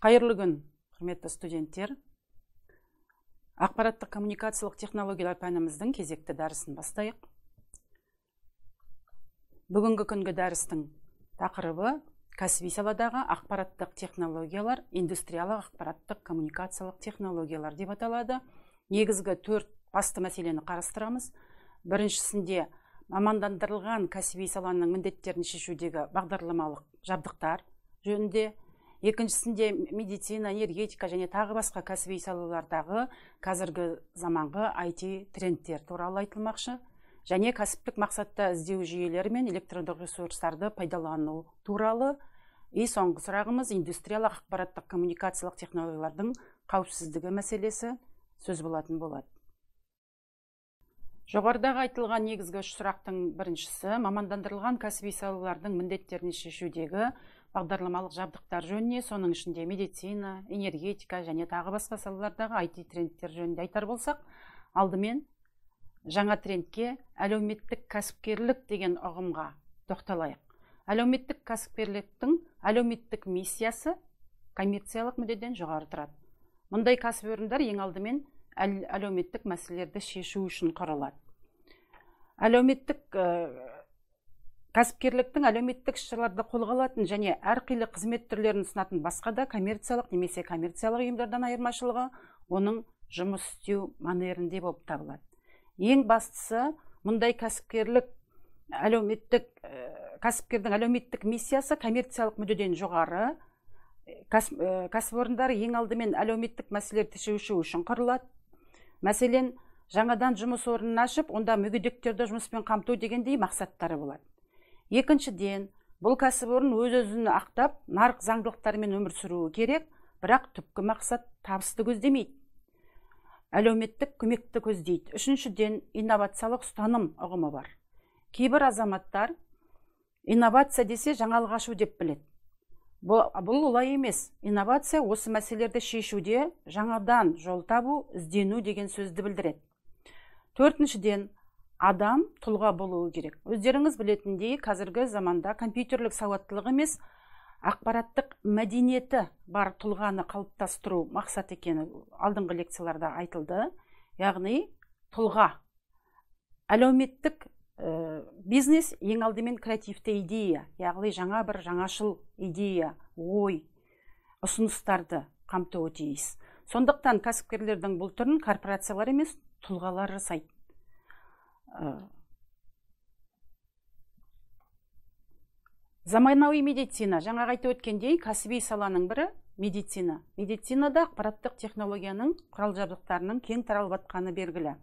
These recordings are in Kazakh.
Қайырлы күн, құрметті студенттер. Ақпараттық коммуникациялық технологиялар пәніміздің кезекті дәрісін бастайық. Бүгінгі күнгі дәрістің тақырыбы кәсіби саладағы ақпараттық технологиялар, индустриялық ақпараттық коммуникациялық технологиялар деп аталады. Негізгі 4 басты мәселені қарастырамыз. Біріншісінде мамандандырылған кәсіби саланың міндеттерін шешудегі бағдарламалық жабдықтар жөнінде, екіншісінде медицина, энергетика және тағы басқа кәсіби салалардағы қазіргі заманғы IT трендтер туралы айтылмақшы, және кәсіптік мақсатта іздеу жүйелері мен электрондық ресурстарды пайдалану туралы. Соңғы сұрағымыз индустриялық ақпараттық коммуникациялық технологиялардың қауіпсіздігі мәселесі сөз болатын болады. Жоғарыдағы айтылған негізгі үш сұрақтың біріншісі мамандандырылған кәсіби салалардың міндеттерін шешудегі бағдарламалық жабдықтар жөніне, соның ішінде медицина, энергетика және тағы басқа салалардағы IT трендтер жөнінде айтар болсақ, алдымен жаңа трендке әлеуметтік кәсіпкерлік деген ұғымға тоқталайық. Әлеуметтік кәсіпкерліктің әлеуметтік миссиясы коммерциялық мүддеден жоғары тұрады. Мұндай кәсіпорындар ең алдымен әлеуметтік мәселелерді шешу үшін құрылады. Кәсіпкерліктің әлеуметтік іс-шараларды қолға алатын және әрқилы қызмет түрлерін ұсынатын басқа да коммерциялық немесе коммерциялық ұйымдардан айырмашылығы оның жұмыс істеу манерінде болып табылады. Ең бастысы, мұндай кәсіпкердің әлеуметтік миссиясы коммерциялық мүддеден жоғары. Кәсіпорындар ең алдымен әлеуметтік мәселелерді шешу үшін құрылады. Мәселен, жаңадан жұмыс орнын ашып, онда мүгедектерді жұмыспен қамту дегендей мақсаттары болады. Екіншіден, бұл кәсіпорын өз-өзін ақтап, нарық заңдылықтарымен өмір сүруі керек, бірақ түпкі мақсат табысты көздемейді. Әлеуметтік көмекті көздейді. Үшіншіден, инновациялық ұстаным ұғымы бар. Кейбір азаматтар инновация десе жаңалық ашу деп біледі. Бұл олай емес. Инновация осы мәселелерді шешуде жаңадан жол табу, іздену деген сөзді білдіреді. Төртіншіден, адам тұлға болуы керек. Өздеріңіз білетіндей, қазіргі заманда компьютерлік сауаттылық емес, ақпараттық мәдениеті бар тұлғаны қалыптастыру мақсат екені алдыңғы лекцияларда айтылды. Яғни, тұлға, әлеуметтік бизнес ең алдымен креативті идея, яғни жаңа бір жаңашыл идея, ой, ұсыныстарды қамтуы тиіс. Сондықтан кәсіпкерлердің бұл түрін корпорациялар емес, тұлғалар жасайды. Заманауи медицина, жаңа айтып өткендей, кәсіби саланың бірі медицина. Медицинада ақпараттық технологияның құрал-жабдықтарының кең таралып жатқаны белгілі.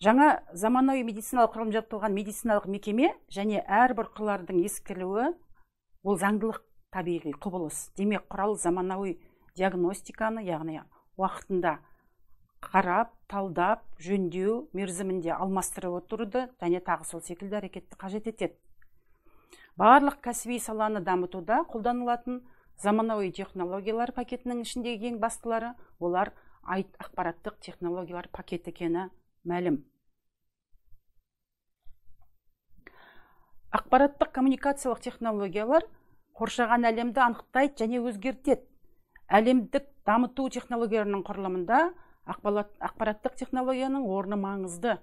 Жаңа заманауи медициналық құралым жабдықталған медициналық мекеме және әрбір құралдың ескерілуі ол заңдылық табиғи құбылыс. Демек, құрал заманауи диагностиканы, яғни уақытында қарап, талдап, жөндеу мерзімінде алмастырып отыруды және тағы сол секілді әрекетті қажет етеді. Барлық кәсіби саланы дамытуда қолданылатын заманауи технологиялар пакетінің ішіндегі ең бастылары олар ақпараттық технологиялар пакеті екені мәлім. Ақпараттық коммуникациялық технологиялар қоршаған әлемді анықтайды және өзгертеді. Әлемдік дамыту технологияларының құрылымында ақпараттық технологияның орны маңызды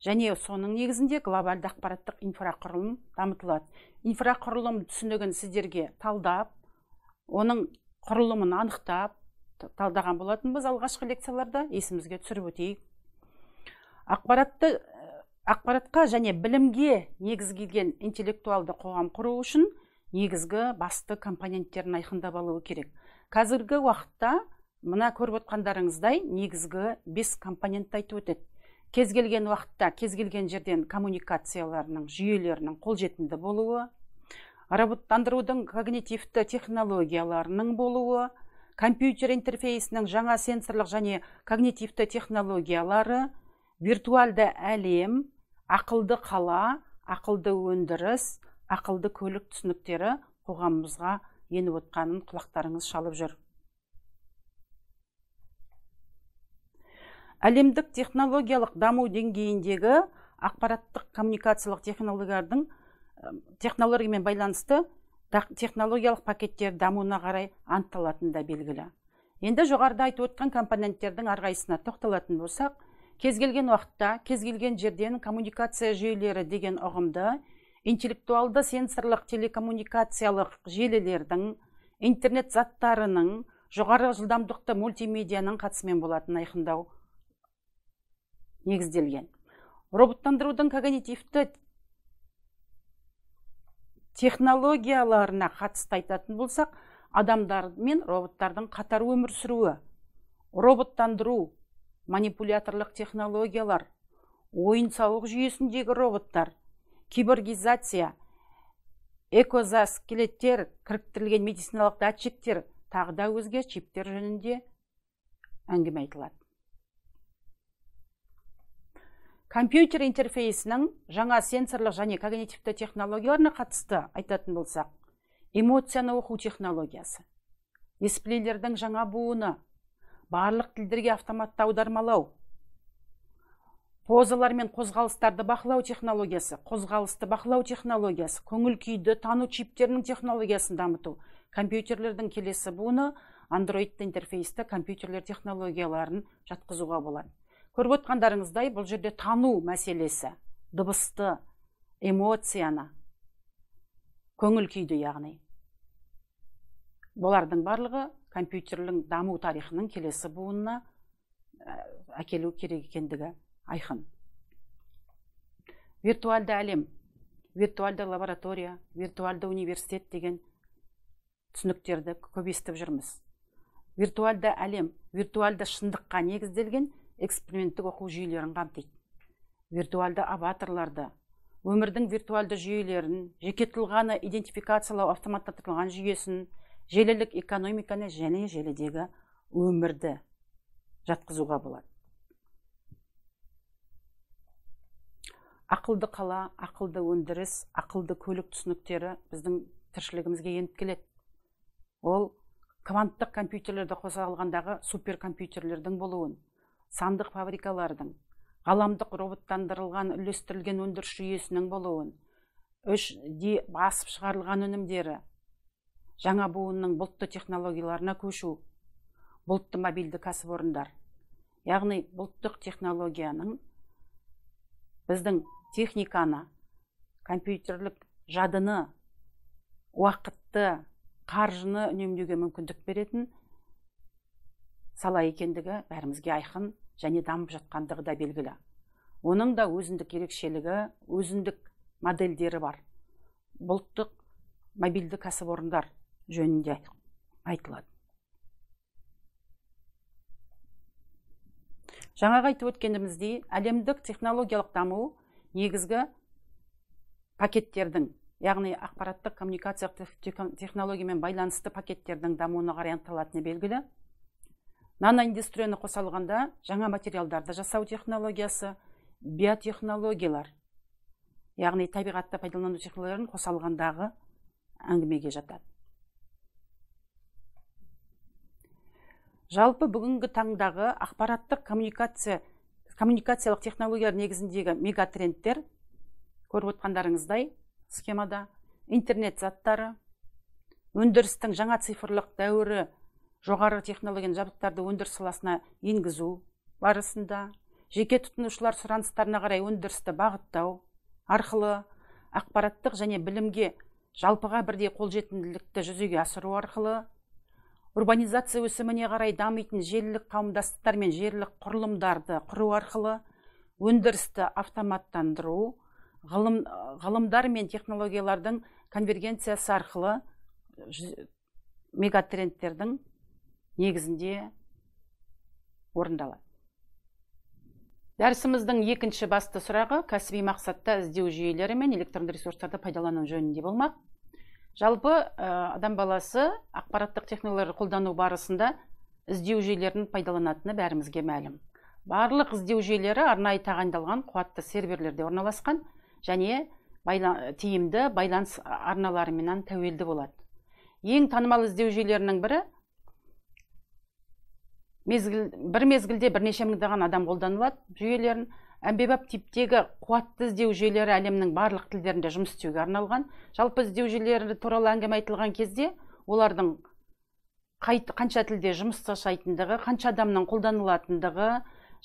және соның негізінде глобалды ақпараттық инфрақұрылым дамытылады. Инфрақұрылым түсінігін сіздерге талдап, оның құрылымын анықтап, талдаған болатынбыз алғашқы лекцияларда, есімізге түсіріп өтейік. Ақпаратқа және білімге негізделген интеллектуалды қоғам құру үшін негізгі басты компоненттерін айқындап алуы керек. Қазіргі уақытта мына көріп отқандарыңыздай негізгі 5 компонентті айтып өтеді. Кез келген уақытта, кез келген жерден коммуникацияларының, жүйелерінің қолжетімді болуы, роботтандырудың когнитивті технологияларының болуы, компьютер интерфейсінің жаңа сенсорлық және когнитивті технологиялары, виртуалды әлем, ақылды қала, ақылды өндіріс, ақылды көлік түсініктері қоғамымызға еніп отқанын құлақтарыңыз шалып жүр. Әлемдік технологиялық даму деңгейіндегі ақпараттық коммуникациялық технологиямен байланысты технологиялық пакеттер дамуына қарай анықталатыны да белгілі. Енді жоғарыда айтып өткен компоненттердің әрқайсысына тоқталатын болсақ, кез келген уақытта, кез келген жерден коммуникация жүйелері деген ұғымды интеллектуалды сенсорлық телекоммуникациялық желілердің, интернет заттарының, жоғары жылдамдықты мультимедианың қатысымен болатын айқындау негізделген. Роботтандырудың когнитивті технологияларына қатысты айтатын болсақ, адамдар мен роботтардың қатар өмір сүруі, роботтандыру, манипуляторлық технологиялар, ойын-сауық жүйесіндегі роботтар, киборгизация, экзоскелеттер, кіріктірілген медициналық датчиктер, тағы да өзге чиптер жөнінде әңгіме айтылады. Компьютер интерфейсінің жаңа сенсорлық және когнитивті технологияларына қатысты айтатын болсақ, эмоцияны оқу технологиясы, дисплейлердің жаңа буыны, барлық тілдерге автоматты аудармалау, позалар мен қозғалыстарды бақылау технологиясы, қозғалысты бақылау технологиясы, көңіл күйді тану чиптерінің технологиясын дамыту, компьютерлердің келесі буыны андроидті интерфейсті компьютерлер технологияларын жатқызуға болады. Көріп отқандарыңыздай, бұл жерде тану мәселесі, дыбысты, эмоцияны, көңіл күйді яғни. Бұлардың барлығы компьютерлің даму тарихының келесі буынына әкелу керек екендігі айқын. Виртуалды әлем, виртуалды лаборатория, виртуалды университет деген түсініктерді көп естіп жүрміз. Виртуалды әлем, виртуалды шындыққа негізделген эксперименттік оқу жүйелерін қамтиды. Виртуалды аватарларды, өмірдің виртуалды жүйелерін, жеке тұлғаны идентификациялау автоматтандырылған жүйесін, желілік экономиканы және желідегі өмірді жатқызуға болады. Ақылды қала, ақылды өндіріс, ақылды көлік түсініктері біздің тіршілігімізге еніп келеді. Ол кванттық компьютерлерді қоса алғандағы суперкомпьютерлердің болуын, сандық фабрикалардың, ғаламдық роботтандырылған үлестірілген өндіріс жүйесінің болуын, 3D басып шығарылған өнімдері, жаңа буынның бұлтты технологияларына көшу, бұлтты мобильді кәсіпорындар. Яғни бұлттық технологияның біздің техниканы, компьютерлік жадыны, уақытты, қаржыны үнемдеуге мүмкіндік беретін сала екендігі бәрімізге айқын және дамып жатқандығы да белгілі. Оның да өзіндік ерекшелігі, өзіндік модельдері бар. Бұлттық мобильді кәсіпорындар жөнінде айтылады. Жаңағы айтып өткеніміздей, әлемдік технологиялық даму негізгі пакеттердің, яғни ақпараттық коммуникациялық технологиямен байланысты пакеттердің дамуына қарай анықталатыны белгілі. Наноиндустрияны қоса алғанда жаңа материалдарды жасау технологиясы, биотехнологиялар, яғни табиғатты пайдалану технологияларын қоса алғандағы әңгімеге жатады. Жалпы бүгінгі таңдағы ақпараттық коммуникациялық технологиялар негізіндегі мегатрендтер, көріп отқандарыңыздай схемада, интернет заттары, өндірістің жаңа цифрлық дәуірі, жоғары технологияны жабдықтарды өндіріс саласына енгізу барысында, жеке тұтынушылар сұраныстарына қарай өндірісті бағыттау арқылы, ақпараттық және білімге жалпыға бірдей қолжетімділікті жүзеге асыру арқылы, урбанизация өсіміне қарай дамитын желілік қауымдастықтар мен жерлік құрылымдарды құру арқылы, өндірісті автоматтандыру, ғылымдар мен технологиялардың конвергенциясы арқылы мегатрендтердің негізінде орындалады. Дәрісіміздің екінші басты сұрағы кәсіби мақсатта іздеу жүйелері мен электронды ресурстарды пайдалану жөнінде болмақ. Жалпы адам баласы ақпараттық технологияларды қолдану барысында іздеу жүйелерін пайдаланатыны бәрімізге мәлім. Барлық іздеу жүйелері арнайы тағайындалған қуатты серверлерде орналасқан және тиімді байланыс арналарымен тәуелді болады. Ең танымал іздеу жүйелерінің бірі бір мезгілде бірнеше мыңдаған адам қолданылады жүйелерін. әмбебап типтегі қуатты іздеу жүйелері әлемнің барлық тілдерінде жұмыс істеуге арналған. Жалпы іздеу жүйелері туралы әңгіме айтылған кезде олардың қанша тілде жұмыс жасайтындығы, қанша адамның қолданылатындығы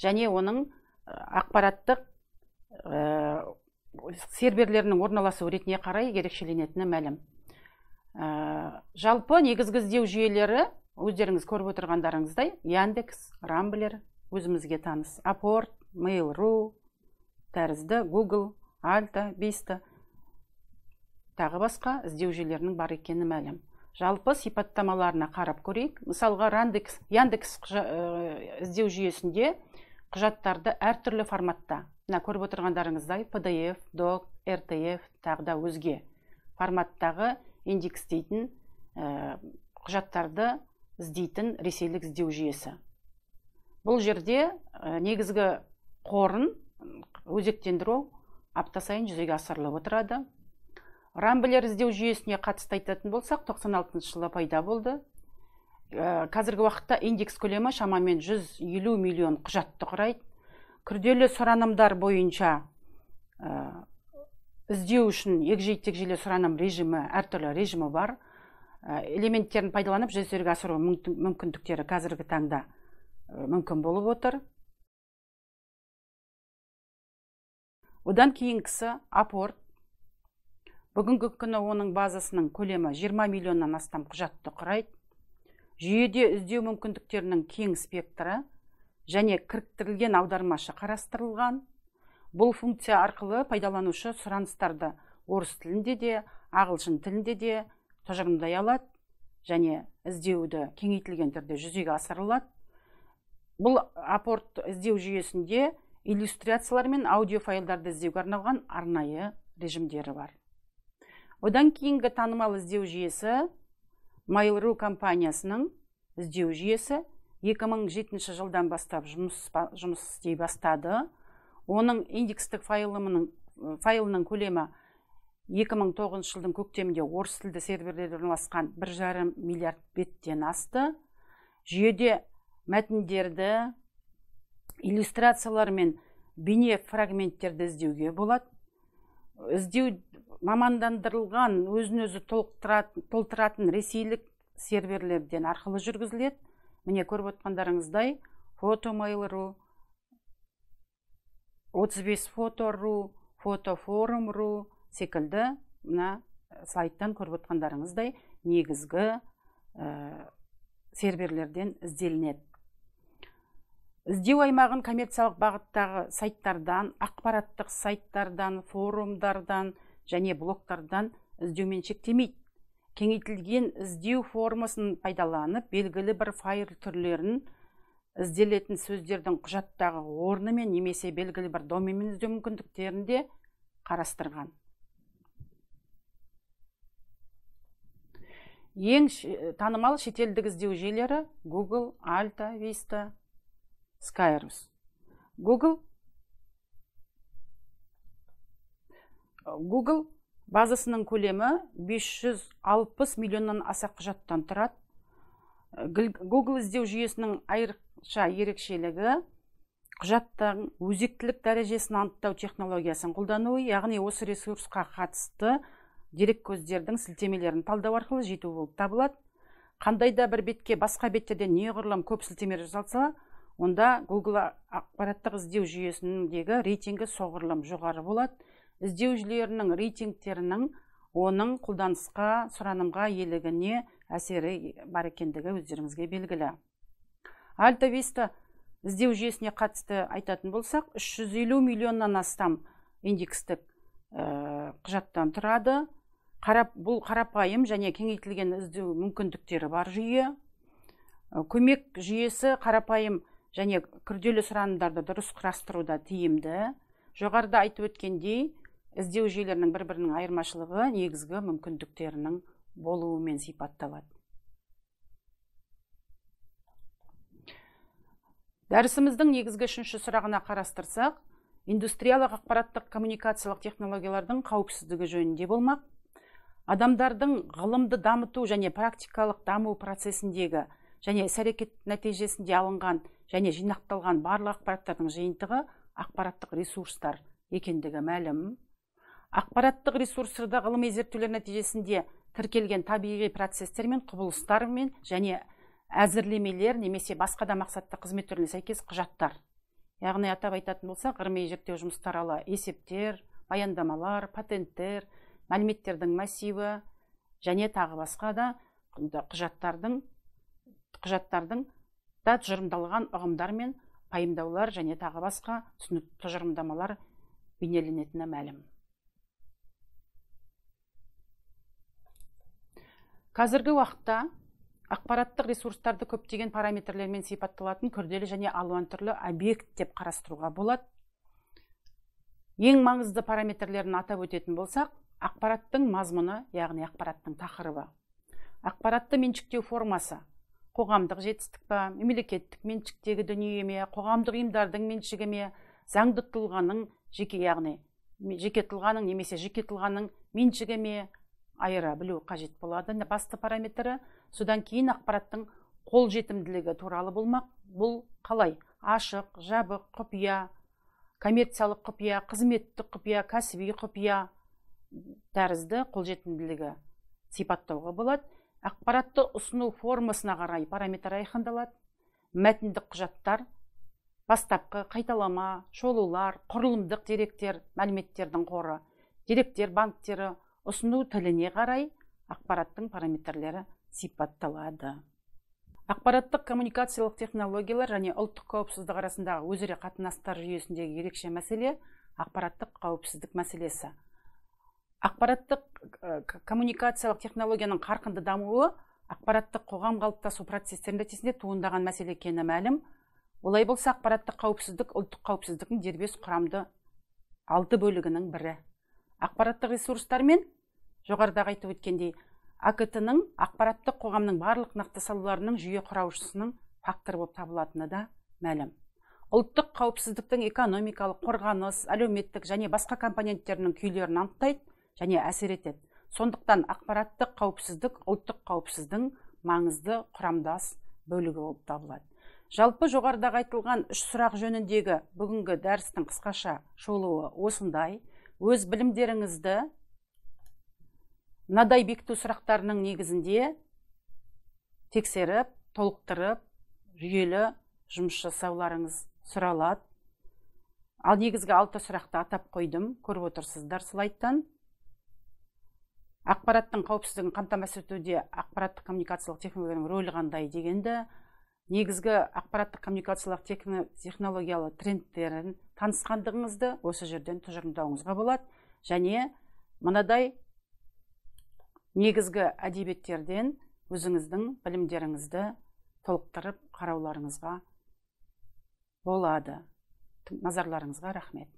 және оның ақпараттық серверлерінің орналасу ретіне қарай ерекшеленетіні мәлім. Жалпы негізгі іздеу жүйелері өздеріңіз көріп отырғандарыңыздай Яндекс, Рамблер, өзімізге таныс Апорт, Mail.ru тәрізді, Google, Alta, Vista тағы басқа іздеу жүйелерінің бар екені мәлім. Жалпы сипаттамаларына қарап көрейік. Мысалға Яндекс іздеу жүйесінде құжаттарды әртүрлі форматта, көріп отырғандарыңыздай PDF, Doc, RTF тағы да өзге форматтағы индекстейтін құжаттарды іздейтін ресейлік іздеу жүйесі. Бұл жерде негізгі қорын өзектендіру апта сайын жүзеге асырылып отырады. Рамблер іздеу жүйесіне қатысты айтатын болсақ, 96 жылы пайда болды. Қазіргі уақытта индекс көлемі шамамен 150 миллион құжатты құрайды. Күрделі сұранымдар бойынша іздеу үшін егжей-тегжейлі сұраным режимі, әртүрлі режимі бар. Элементтерін пайдаланып жүзеге асыру мүмкіндіктері қазіргі таңда мүмкін болып отыр. Одан кейінгісі Апорт. Бүгінгі күні оның базасының көлемі 20 миллионнан астам құжатты құрайды. Жүйеде іздеу мүмкіндіктерінің кең спектрі және кіріктірілген аудармашы қарастырылған. Бұл функция арқылы пайдаланушы сұраныстарды орыс тілінде де, ағылшын тілінде де тұжырымдай алады және іздеуді кеңейтілген түрде жүзеге асырылады. Бұл Апорт іздеу жүйесінде иллюстрациялар мен аудио файлдарды іздеуге арналған арнайы режимдері бар. Одан кейінгі танымал іздеу жүйесі Mail.ru компаниясының іздеу жүйесі 2007 жылдан бастап жұмыс істей бастады. Оның индекстік файлының көлемі 2009 жылдың көктемінде орыс тілді серверлерде орналасқан 1,5 миллиард беттен асты. Жүйеде мәтіндерді, иллюстрациялар мен бейне фрагменттерді іздеуге болады. Іздеу мамандандырылған, өзін-өзі толтыратын ресейлік серверлерден арқылы жүргізіледі. Міне көріп отқандарыңыздай Фотомейл.ру, 35 Фото.ру, Фотофорум.ру секілді сайттан көріп отқандарыңыздай негізгі серверлерден ізделінеді. Іздеу аймағын коммерциялық бағыттағы сайттардан, ақпараттық сайттардан, форумдардан және блогтардан іздеумен шектемейді. Кеңейтілген іздеу формасын пайдаланып, белгілі бір файл түрлерін ізделетін сөздердің құжаттағы орнымен немесе белгілі бір доменмен іздеу мүмкіндіктерінде қарастырған. Ең танымал шетелдік іздеу жүйелері Google, Alta, Vista, Skyrus. Google базасының көлемі 560 миллионнан аса құжаттан тұрады. Google іздеу жүйесінің айрықша ерекшелігі құжаттың өзектілік дәрежесін анықтау технологиясын қолдану, яғни осы ресурсқа қатысты дерек көздердің сілтемелерін талдау арқылы жету болып табылады. Қандайда бір бетке басқа беттерден неғұрлым көп сілтеме жасалса, онда Google ақпараттық іздеу жүйесіндегі рейтингі соғұрлым жоғары болады. Іздеу жүйелерінің рейтингтерінің оның қолданысқа, сұранымға иелігіне әсері бар екендігі өздеріңізге белгілі. Alta Vista іздеу жүйесіне қатысты айтатын болсақ, 350 миллионнан астам индекстік құжаттан тұрады. Бұл қарапайым және кеңейтілген іздеу мүмкіндіктері бар жүйе. Көмек жүйесі қарапайым және күрделі сұранымдарды дұрыс құрастыруда тиімді. Жоғарыда айтып өткендей, іздеу жүйелерінің бір-бірінің айырмашылығы негізгі мүмкіндіктерінің болуымен сипатталады. Дәрісіміздің негізгі үшінші сұрағына қарастырсақ, индустриялық ақпараттық коммуникациялық технологиялардың қауіпсіздігі жөнінде болмақ. Адамдардың ғылымды дамыту және практикалық даму процесіндегі және іс-әрекет нәтижесінде алынған және жинақталған барлық ақпараттардың жиынтығы ақпараттық ресурстар екендігі мәлім. Ақпараттық ресурстарда ғылыми зерттеулер нәтижесінде тіркелген табиғи процестер мен құбылыстар мен және әзірлемелер немесе басқа да мақсатты қызмет түріне сәйкес құжаттар. Яғни атап айтатын болсақ, ғылыми зерттеу жұмыстары есептер, баяндамалар, патенттер, мәліметтердің массиві және тағы басқа да құжаттардың да тұжырымдалған ұғымдар мен пайымдаулар және тағы басқа тұжырымдамалар бейнеленетіні мәлім. Қазіргі уақытта ақпараттық ресурстарды көптеген параметрлермен сипатталатын күрделі және алуан түрлі объект деп қарастыруға болады. Ең маңызды параметрлерін атап өтетін болсақ, ақпараттың мазмұны, яғни ақпараттың тақырыбы. Ақпаратты меншіктеу формасы, қоғамдық жетістік па, мемлекеттік меншіктегі дүние ме, қоғамдық ұйымдардың меншігі ме, заңды тұлғаның жеке тұлғаның немесе жеке тұлғаның меншігі ме, айыра білу қажет болады. Басты параметрі. Содан кейін ақпараттың қолжетімділігі туралы болмақ. Бұл қалай? Ашық, жабық, құпия, коммерциялық құпия, қызметтік құпия, кәсіби құпия тәрізді қолжетімділігі сипаттауға болады. Ақпаратты ұсыну формасына қарай параметр айқындалады. Мәтіндік құжаттар, бастапқы, қайталама, шолулар, құрылымдық деректер, мәліметтердің қоры, деректер банктері, ұсыну тіліне қарай ақпараттың параметрлері сипатталады. Ақпараттық коммуникациялық технологиялар және ұлттық қауіпсіздік арасындағы өзара қатынастар жүйесіндегі ерекше мәселе ақпараттық қауіпсіздік мәселесі. Ақпараттық коммуникациялық технологияның қарқынды дамуы ақпараттық қоғам қалыптасу процестерінің нәтижесінде туындаған мәселе екені мәлім. Олай болса, ақпараттық қауіпсіздік ұлттық қауіпсіздіктің дербес құрамды 6 бөлігінің бірі. Ақпараттық ресурстар мен жоғарыда айтып өткендей АКТ-ның ақпараттық қоғамның барлық нақты салаларының жүйе құраушысының фактор болып табылатыны да мәлім. Ұлттық қауіпсіздіктің экономикалық, қорғаныс, әлеуметтік және басқа компоненттерінің күйлерін анықтайды және әсер етеді. Сондықтан ақпараттық қауіпсіздік ұлттық қауіпсіздің маңызды құрамдас бөлігі болып табылады. Жалпы жоғарыда айтылған 3 сұрақ жөніндегі бүгінгі дәрістің қысқаша шолуы осындай. Өз білімдеріңізді мынадай бекіту сұрақтарының негізінде тексеріп, толықтырып, жүйелі жұмыс жасауларыңыз сұралады. Ал негізгі 6 сұрақты атап қойдым, көріп отырсыздар слайдтан. Ақпараттың қауіпсіздігін қамтамасыз етуде ақпараттық коммуникациялық технологияның рөлі қандай дегенді, негізгі ақпараттық коммуникациялық технологиялы трендтерін танысқандығыңызды осы жерден тұжырымдауыңызға болады. Және мынадай негізгі әдебиеттерден өзіңіздің білімдеріңізді толықтырып қарауларыңызға болады. Назарларыңызға рахмет.